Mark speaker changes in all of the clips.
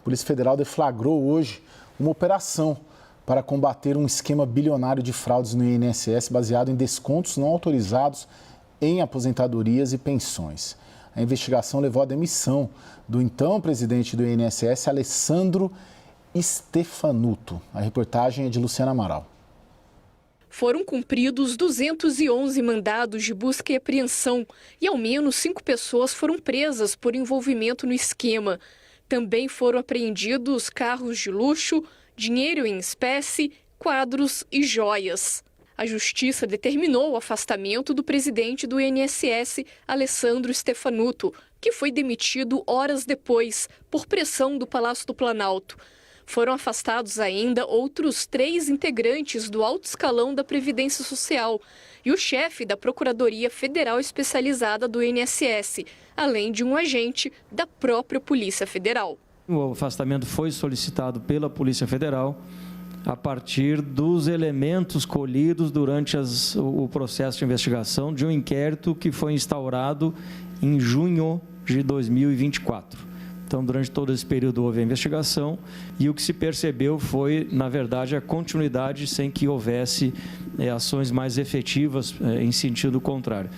Speaker 1: A Polícia Federal deflagrou hoje uma operação para combater um esquema bilionário de fraudes no INSS baseado em descontos não autorizados em aposentadorias e pensões. A investigação levou à demissão do então presidente do INSS, Alessandro Stefanuto. A reportagem é de Luciana Amaral.
Speaker 2: Foram cumpridos 211 mandados de busca e apreensão e ao menos 5 pessoas foram presas por envolvimento no esquema. Também foram apreendidos carros de luxo, dinheiro em espécie, quadros e joias. A Justiça determinou o afastamento do presidente do INSS, Alessandro Stefanuto, que foi demitido horas depois, por pressão do Palácio do Planalto. Foram afastados ainda outros 3 integrantes do alto escalão da Previdência Social e o chefe da Procuradoria Federal Especializada do INSS, além de um agente da própria Polícia Federal.
Speaker 3: O afastamento foi solicitado pela Polícia Federal a partir dos elementos colhidos durante o processo de investigação de um inquérito que foi instaurado em junho de 2024. Então, durante todo esse período houve a investigação e o que se percebeu foi, na verdade, a continuidade sem que houvesse ações mais efetivas em sentido contrário.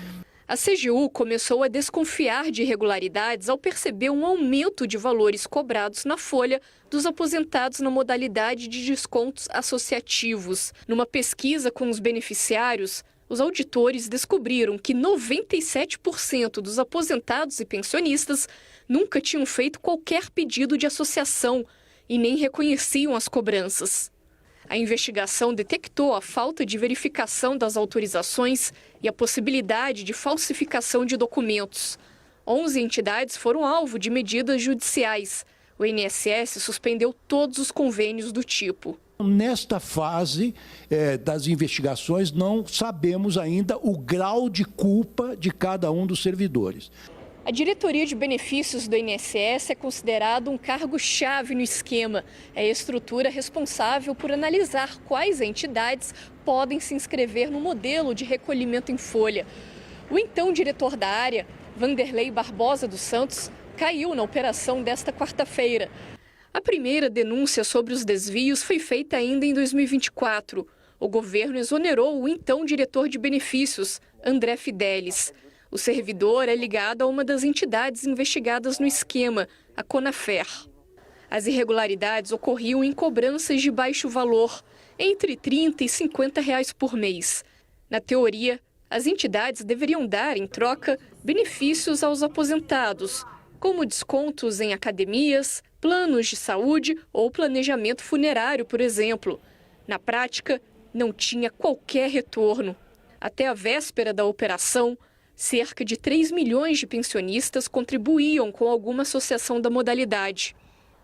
Speaker 2: A CGU começou a desconfiar de irregularidades ao perceber um aumento de valores cobrados na folha dos aposentados na modalidade de descontos associativos. Numa pesquisa com os beneficiários, os auditores descobriram que 97% dos aposentados e pensionistas nunca tinham feito qualquer pedido de associação e nem reconheciam as cobranças. A investigação detectou a falta de verificação das autorizações e a possibilidade de falsificação de documentos. 11 entidades foram alvo de medidas judiciais. O INSS suspendeu todos os convênios do tipo.
Speaker 4: Nesta fase das investigações, não sabemos ainda o grau de culpa de cada um dos servidores.
Speaker 2: A diretoria de benefícios do INSS é considerado um cargo-chave no esquema. É a estrutura responsável por analisar quais entidades podem se inscrever no modelo de recolhimento em folha. O então diretor da área, Vanderlei Barbosa dos Santos, caiu na operação desta quarta-feira. A primeira denúncia sobre os desvios foi feita ainda em 2024. O governo exonerou o então diretor de benefícios, André Fidelis. O servidor é ligado a uma das entidades investigadas no esquema, a Conafer. As irregularidades ocorriam em cobranças de baixo valor, entre R$ 30 e R$ 50 por mês. Na teoria, as entidades deveriam dar, em troca, benefícios aos aposentados, como descontos em academias, planos de saúde ou planejamento funerário, por exemplo. Na prática, não tinha qualquer retorno. Até a véspera da operação, cerca de 3 milhões de pensionistas contribuíam com alguma associação da modalidade.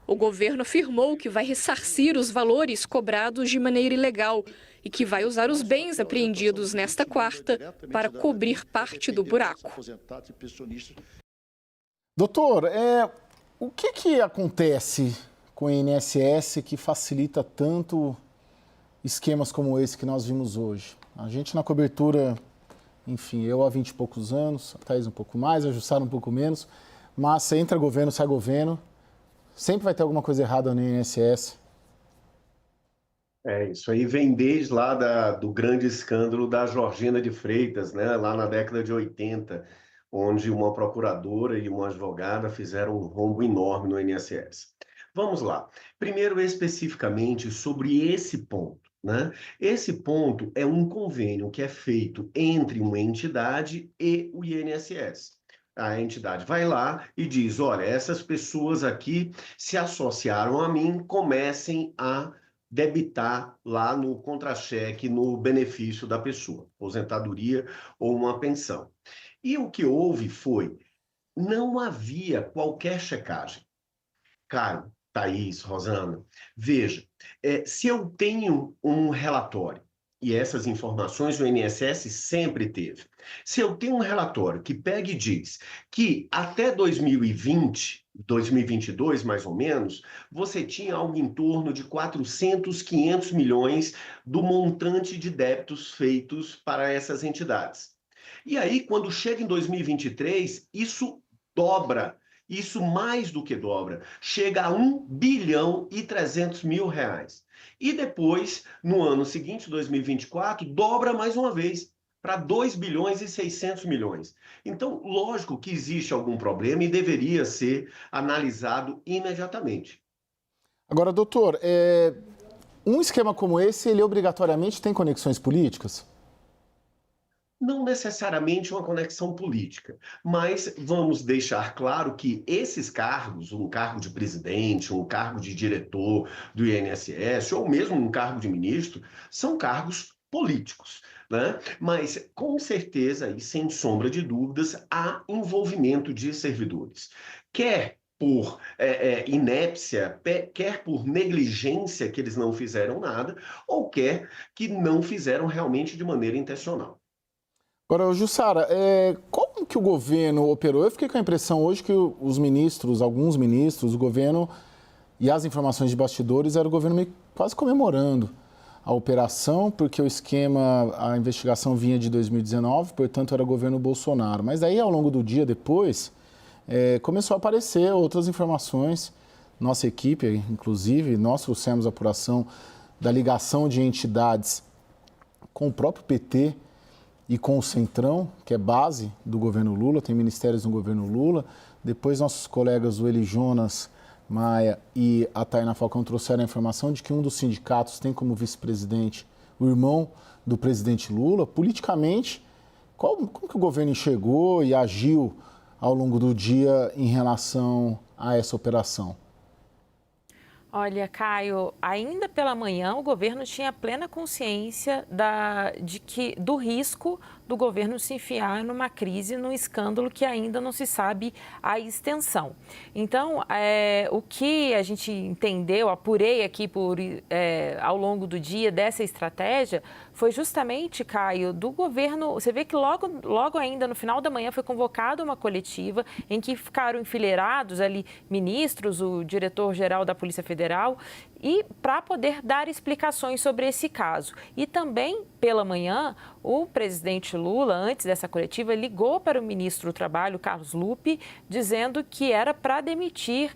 Speaker 2: O governo afirmou que vai ressarcir os valores cobrados de maneira ilegal e que vai usar os bens apreendidos nesta quarta para cobrir parte do buraco.
Speaker 1: Doutor, o que acontece com o INSS que facilita tanto esquemas como esse que nós vimos hoje? A gente na cobertura, enfim, eu há 20 e poucos anos, a Thaís um pouco mais, a Jussara um pouco menos, mas entra governo, sai governo, sempre vai ter alguma coisa errada no INSS.
Speaker 5: Isso aí vem desde lá do grande escândalo da Georgina de Freitas, né, lá na década de 80, onde uma procuradora e uma advogada fizeram um rombo enorme no INSS. Vamos lá. Primeiro, especificamente sobre esse ponto, né? Esse ponto é um convênio que é feito entre uma entidade e o INSS. A entidade vai lá e diz, olha, essas pessoas aqui se associaram a mim, comecem a debitar lá no contra-cheque, no benefício da pessoa, aposentadoria ou uma pensão. E o que houve foi, não havia qualquer checagem. Caio, Thaís, Rosana, veja, se eu tenho um relatório, e essas informações o INSS sempre teve, se eu tenho um relatório que pega e diz que até 2020, 2022 mais ou menos, você tinha algo em torno de 400, 500 milhões do montante de débitos feitos para essas entidades. E aí, quando chega em 2023, isso dobra Isso mais do que dobra, chega a 1 bilhão e 300 mil reais. E depois, no ano seguinte, 2024, dobra mais uma vez, para 2 bilhões e 600 milhões. Então, lógico que existe algum problema e deveria ser analisado imediatamente.
Speaker 1: Agora, doutor, um esquema como esse, ele obrigatoriamente tem conexões políticas?
Speaker 5: Não necessariamente uma conexão política, mas vamos deixar claro que esses cargos, um cargo de presidente, um cargo de diretor do INSS, ou mesmo um cargo de ministro, são cargos políticos, né? Mas, com certeza, e sem sombra de dúvidas, há envolvimento de servidores. Quer por inépcia, quer por negligência que eles não fizeram nada, ou quer que não fizeram realmente de maneira intencional.
Speaker 1: Agora, Jussara, como que o governo operou? Eu fiquei com a impressão hoje que os ministros, alguns ministros, o governo e as informações de bastidores era o governo meio quase comemorando a operação, porque o esquema, a investigação vinha de 2019, portanto era o governo Bolsonaro. Mas daí, ao longo do dia depois, começou a aparecer outras informações. Nossa equipe, inclusive, nós trouxemos a apuração da ligação de entidades com o próprio PT e com o Centrão, que é base do governo Lula, tem ministérios no governo Lula. Depois nossos colegas, o Eli Jonas Maia e a Tainá Falcão, trouxeram a informação de que um dos sindicatos tem como vice-presidente o irmão do presidente Lula. Politicamente, como que o governo enxergou e agiu ao longo do dia em relação a essa operação?
Speaker 6: Olha, Caio, ainda pela manhã o governo tinha plena consciência do risco do governo se enfiar numa crise, num escândalo que ainda não se sabe a extensão. Então, o que a gente entendeu, apurei aqui ao longo do dia dessa estratégia, foi justamente, Caio, do governo. Você vê que logo ainda no final da manhã foi convocada uma coletiva em que ficaram enfileirados ali ministros, o diretor-geral da Polícia Federal, e para poder dar explicações sobre esse caso. E também, pela manhã, o presidente Lula, antes dessa coletiva, ligou para o ministro do Trabalho, Carlos Lupe, dizendo que era para demitir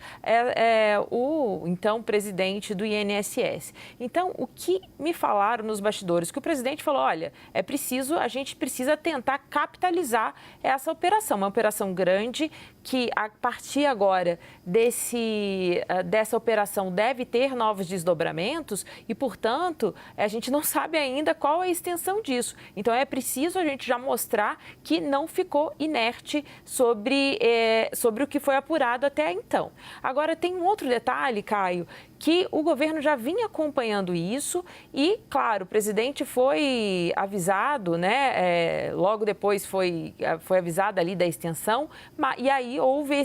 Speaker 6: o então presidente do INSS. Então, o que me falaram nos bastidores? Que o presidente falou, olha, a gente precisa tentar capitalizar essa operação, uma operação grande que, a partir agora dessa operação, deve ter novos desdobramentos e, portanto, a gente não sabe ainda qual é a extensão disso. Então, é preciso a gente já mostrar que não ficou inerte sobre o que foi apurado até então. Agora, tem um outro detalhe, Caio, que o governo já vinha acompanhando isso e, claro, o presidente foi avisado, né? Logo depois foi avisado ali da extensão, e aí houve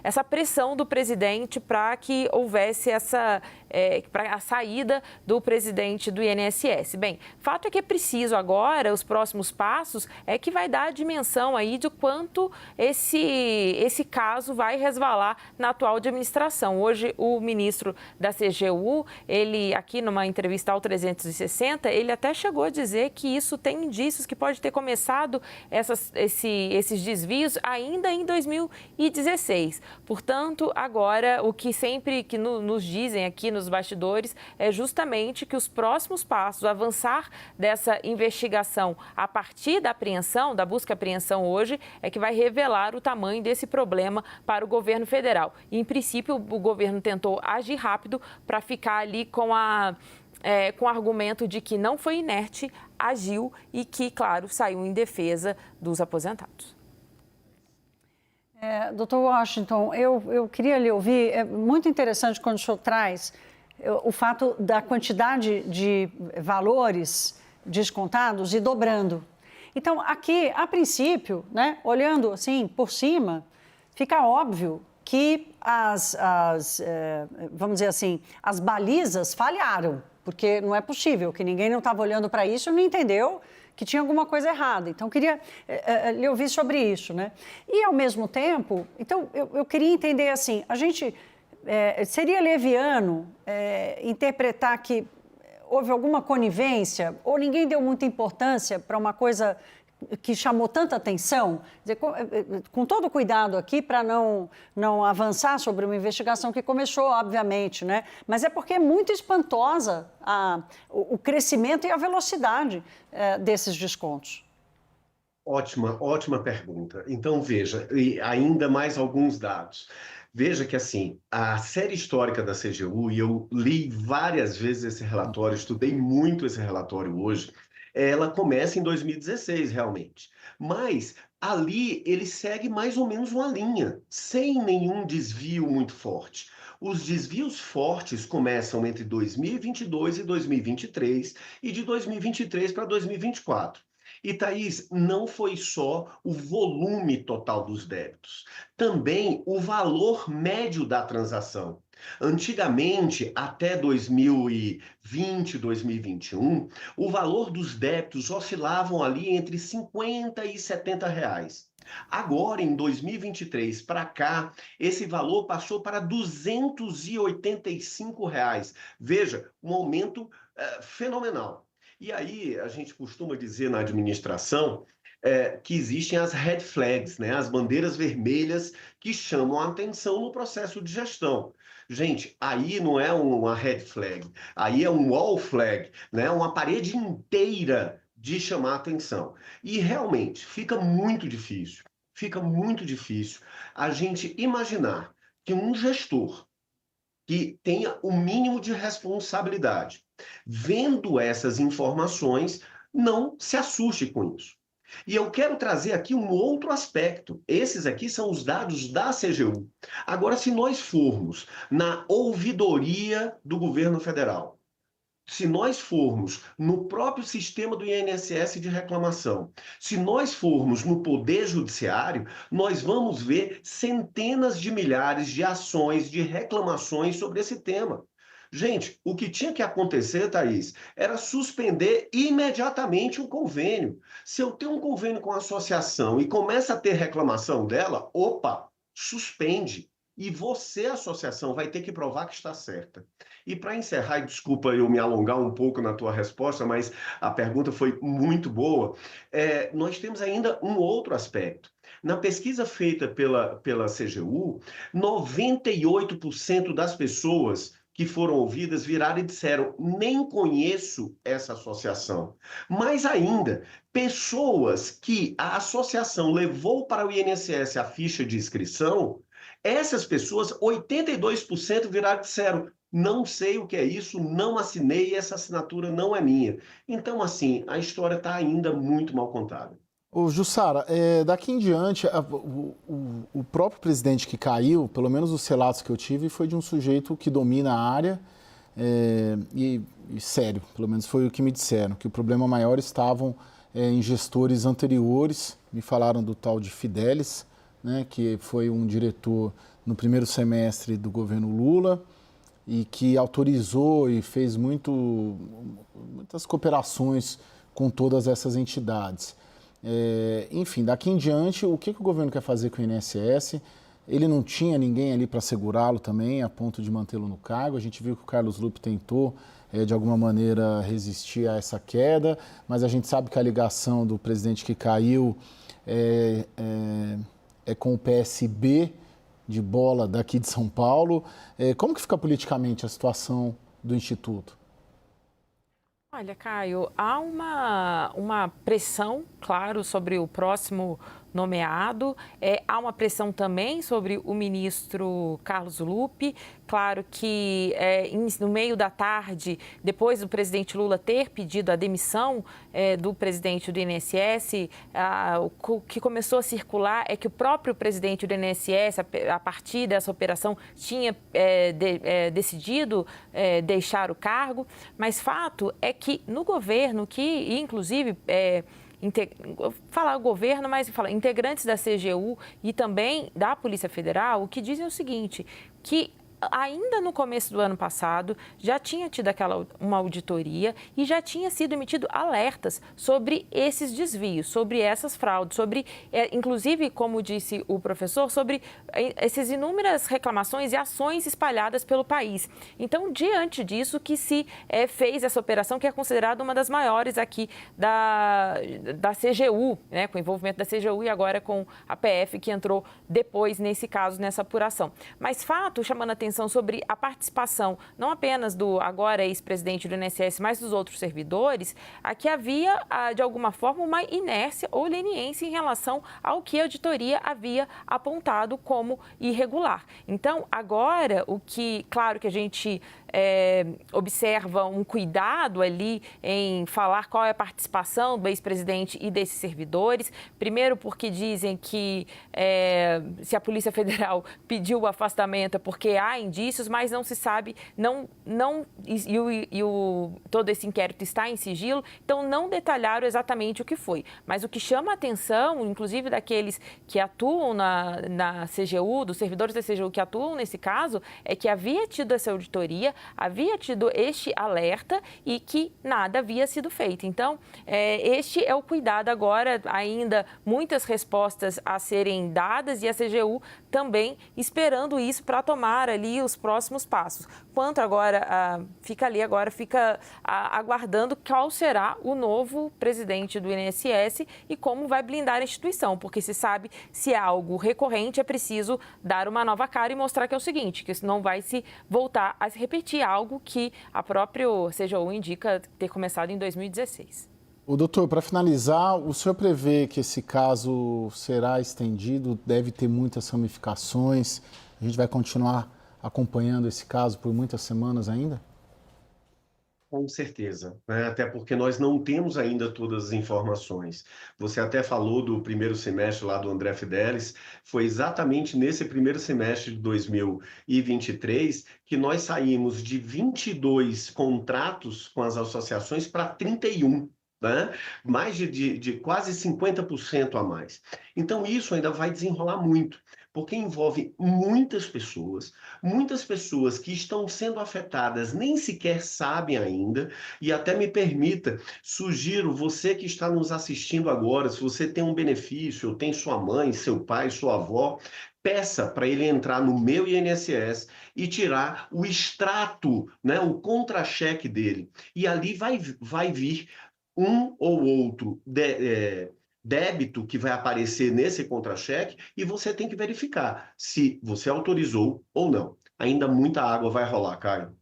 Speaker 6: essa pressão do presidente para que houvesse para a saída do presidente do INSS. Bem, fato é que é preciso agora, os próximos passos, é que vai dar a dimensão aí de quanto esse caso vai resvalar na atual administração. Hoje, o ministro da CGU, ele aqui numa entrevista ao 360, ele até chegou a dizer que isso tem indícios que pode ter começado esses desvios ainda em 2016. Portanto, agora, o que sempre que nos dizem aqui nos bastidores é justamente que os próximos passos, avançar dessa investigação a partir da apreensão, da busca e apreensão hoje, é que vai revelar o tamanho desse problema para o governo federal. E, em princípio, o governo tentou agir rápido para ficar ali com o argumento de que não foi inerte, agiu e que, claro, saiu em defesa dos aposentados.
Speaker 7: Doutor Washington, eu queria lhe ouvir. É muito interessante quando o senhor traz o fato da quantidade de valores descontados e dobrando. Então, aqui, a princípio, né, olhando assim por cima, fica óbvio que vamos dizer assim, as balizas falharam, porque não é possível que ninguém não estava olhando para isso e não entendeu que tinha alguma coisa errada. Então, queria lhe ouvir sobre isso, né? E, ao mesmo tempo, então, eu queria entender assim, a gente seria leviano interpretar que houve alguma conivência ou ninguém deu muita importância para uma coisa que chamou tanta atenção? Quer dizer, com todo cuidado aqui para não avançar sobre uma investigação que começou, obviamente, né? Mas é porque é muito espantosa o crescimento e a velocidade desses descontos.
Speaker 5: Ótima pergunta. Então, veja, e ainda mais alguns dados. Veja que, assim, a série histórica da CGU, e eu li várias vezes esse relatório, estudei muito esse relatório hoje, ela começa em 2016, realmente. Mas ali ele segue mais ou menos uma linha, sem nenhum desvio muito forte. Os desvios fortes começam entre 2022 e 2023 e de 2023 para 2024. E, Thaís, não foi só o volume total dos débitos, também o valor médio da transação. Antigamente, até 2020, 2021, o valor dos débitos oscilavam ali entre 50 e 70 reais. Agora, em 2023 para cá, esse valor passou para 285 reais. Veja, um aumento fenomenal. E aí, a gente costuma dizer na administração que existem as red flags, né? As bandeiras vermelhas que chamam a atenção no processo de gestão. Gente, aí não é uma red flag, aí é um wall flag, né? Uma parede inteira de chamar a atenção. E realmente fica muito difícil a gente imaginar que um gestor que tenha o mínimo de responsabilidade, vendo essas informações, não se assuste com isso. E eu quero trazer aqui um outro aspecto. Esses aqui são os dados da CGU. Agora, se nós formos na ouvidoria do governo federal, se nós formos no próprio sistema do INSS de reclamação, se nós formos no Poder Judiciário, nós vamos ver centenas de milhares de ações, de reclamações sobre esse tema. Gente, o que tinha que acontecer, Thaís, era suspender imediatamente o convênio. Se eu tenho um convênio com a associação e começa a ter reclamação dela, opa, suspende. E você, associação, vai ter que provar que está certa. E para encerrar, e desculpa eu me alongar um pouco na tua resposta, mas a pergunta foi muito boa, nós temos ainda um outro aspecto. Na pesquisa feita pela CGU, 98% das pessoas que foram ouvidas viraram e disseram: nem conheço essa associação. Mais ainda, pessoas que a associação levou para o INSS a ficha de inscrição, essas pessoas, 82% viraram e disseram: não sei o que é isso, não assinei, essa assinatura não é minha. Então, assim, a história está ainda muito mal contada.
Speaker 1: Ô, Jussara, daqui em diante, o próprio presidente que caiu, pelo menos os relatos que eu tive, foi de um sujeito que domina a área e sério, pelo menos foi o que me disseram, que o problema maior estavam em gestores anteriores. Me falaram do tal de Fidelis, né, que foi um diretor no primeiro semestre do governo Lula e que autorizou e fez muitas cooperações com todas essas entidades. Enfim, daqui em diante, o que o governo quer fazer com o INSS? Ele não tinha ninguém ali para segurá-lo também, a ponto de mantê-lo no cargo. A gente viu que o Carlos Lupe tentou, de alguma maneira, resistir a essa queda, mas a gente sabe que a ligação do presidente que caiu é com o PSB de bola daqui de São Paulo. Como que fica politicamente a situação do Instituto?
Speaker 6: Olha, Caio, há uma pressão, claro, sobre o próximo nomeado. Há uma pressão também sobre o ministro Carlos Lupe. Claro que no meio da tarde, depois do presidente Lula ter pedido a demissão do presidente do INSS, o que começou a circular é que o próprio presidente do INSS, a partir dessa operação, tinha decidido deixar o cargo. Mas fato é que no governo, que inclusive... falar governo, mas integrantes da CGU e também da Polícia Federal, o que dizem é o seguinte, que ainda no começo do ano passado, já tinha tido uma auditoria e já tinha sido emitido alertas sobre esses desvios, sobre essas fraudes, sobre, inclusive, como disse o professor, sobre essas inúmeras reclamações e ações espalhadas pelo país. Então, diante disso que se fez essa operação, que é considerada uma das maiores aqui da CGU, né, com o envolvimento da CGU e agora com a PF, que entrou depois nesse caso, nessa apuração. Mas fato, chamando a atenção sobre a participação, não apenas do agora ex-presidente do INSS, mas dos outros servidores, aqui havia, de alguma forma, uma inércia ou leniência em relação ao que a auditoria havia apontado como irregular. Então, agora, claro que a gente observa um cuidado ali em falar qual é a participação do ex-presidente e desses servidores. Primeiro porque dizem que se a Polícia Federal pediu o afastamento é porque há indícios, mas não se sabe, todo esse inquérito está em sigilo, então não detalharam exatamente o que foi. Mas o que chama a atenção, inclusive daqueles que atuam na CGU, dos servidores da CGU que atuam nesse caso, é que havia tido essa auditoria, havia tido este alerta e que nada havia sido feito. Então, este é o cuidado agora, ainda muitas respostas a serem dadas e a CGU também esperando isso para tomar ali os próximos passos. Quanto agora, fica aguardando qual será o novo presidente do INSS e como vai blindar a instituição, porque se sabe se é algo recorrente, é preciso dar uma nova cara e mostrar que é o seguinte, que isso não vai se voltar a se repetir, algo que a própria CGU indica ter começado em 2016.
Speaker 1: Doutor, para finalizar, o senhor prevê que esse caso será estendido, deve ter muitas ramificações, a gente vai continuar acompanhando esse caso por muitas semanas ainda?
Speaker 5: Com certeza, né? Até porque nós não temos ainda todas as informações. Você até falou do primeiro semestre lá do André Fidelis, foi exatamente nesse primeiro semestre de 2023 que nós saímos de 22 contratos com as associações para 31. Né? Mais de quase 50% a mais. Então, isso ainda vai desenrolar muito, porque envolve muitas pessoas que estão sendo afetadas, nem sequer sabem ainda, e até me permita, sugiro você que está nos assistindo agora, se você tem um benefício, ou tem sua mãe, seu pai, sua avó, peça para ele entrar no Meu INSS e tirar o extrato, né, o contra-cheque dele, e ali vai vir um ou outro débito que vai aparecer nesse contra-cheque e você tem que verificar se você autorizou ou não. Ainda muita água vai rolar, Caio.